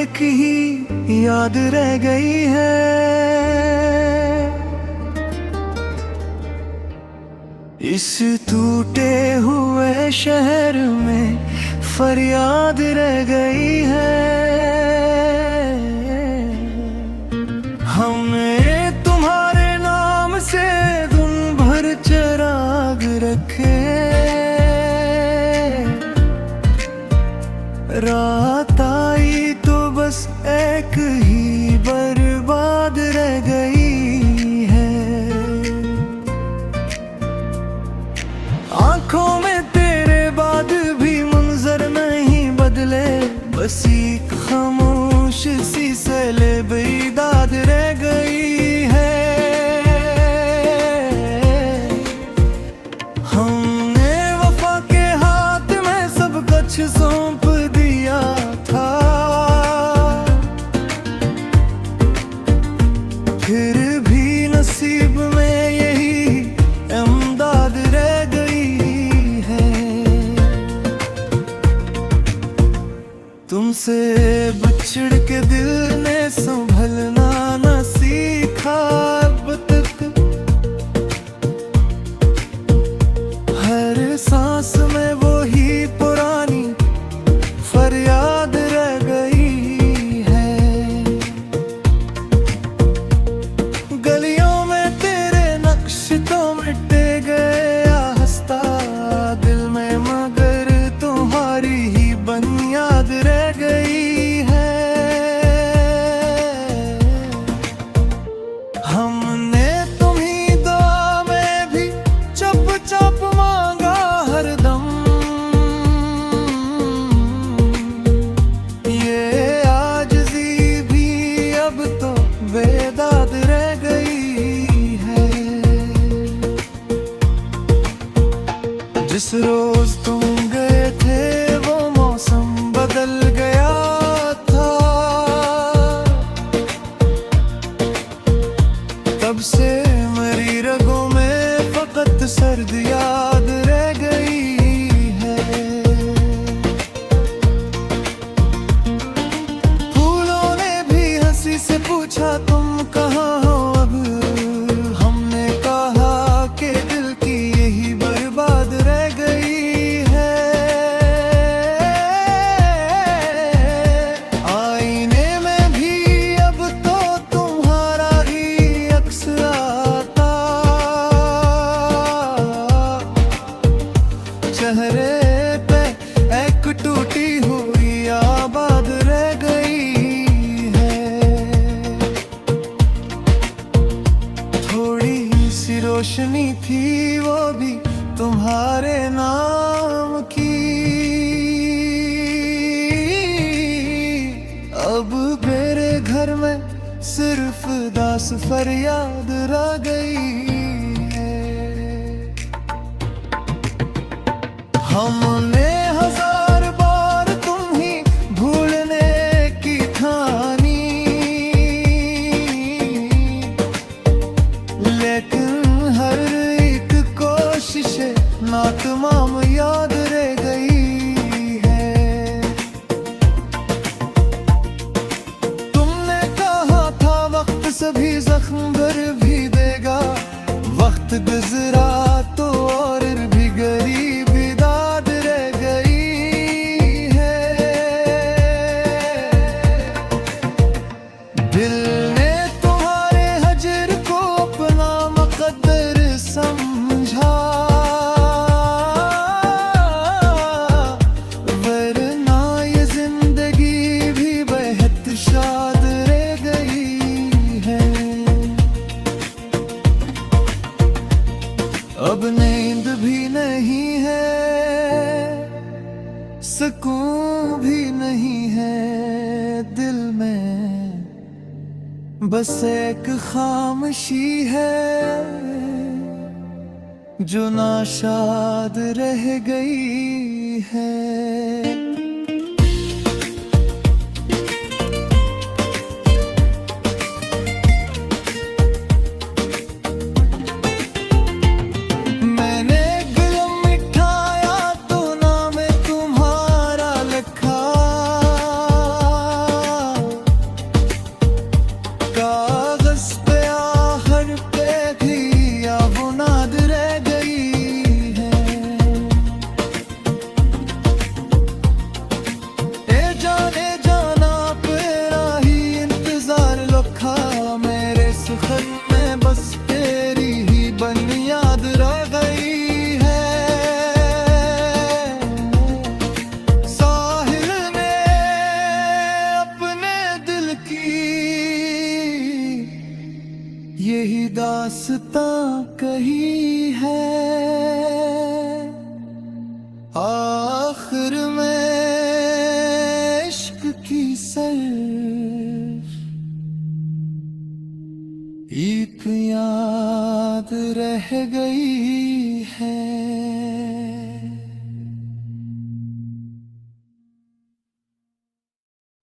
एक ही याद रह गई है। इस टूटे हुए शहर में फरियाद रह गई है। हमने तुम्हारे नाम से दिन भर चिराग रखे, रात आई तो बस एक ही बर्बाद रह गई है। आंखों में तेरे बाद भी मंजर नहीं बदले, बस एक खामोश सी सैले बेदाद रह गई है। हमने वफा के हाथ में सब कुछ सौंप दिया था, फिर भी नसीब में यही इमदाद रह गई है। तुमसे बिछड़ के दिल ने संभलना न सीखा अब तक, हर सांस में वो ही पुरानी फरियाद रह गई है। गलियों में तेरे नक्श तो मिटे गया हंसता दिल में, मगर तुम्हारी ही बुनियाद रह गई है। हमने तुम्हीं दुआ में भी चुप चाप मांगा हरदम, ये आजिज़ी भी अब तो बेदाद रह गई है। जिस रोज तुम गए थे वो मौसम बदल गया था, तब से मेरी रगों में फकत सर्द याद रह गई है। फूलों ने भी हंसी से पूछा तुम कहाँ हो अब, हमने कहा कि दिल की यही बर्बाद रह गई है। आईने में भी अब तो तुम्हारा ही अक्स आता, चेहरे पे एक टूटी हुई आबाद रह गई है। थोड़ी सी रोशनी थी वो भी तुम्हारे नाम की, अब मेरे घर में सिर्फ दास फरियाद रह गई है। हमने हजार बार तुम ही भूलने की ठानी, लेकिन हर एक कोशिश नातमाम याद रह गई है। तुमने कहा था वक्त सभी जख्म भर भी देगा, वक्त गुजरा तो और भी गरीबी दाद रह गई है। दिल ने तुम्हारे हजर को अपना मुकद्दर समझा, वरना ये जिंदगी भी बेहद शाद रह गई है। अब नींद भी नहीं है, सुकून भी नहीं है दिल में, बस एक खामोशी है जो नाशाद रह गई है। की यही दास्तां कही है। आखिर में इश्क की सिर्फ एक याद रह गई है।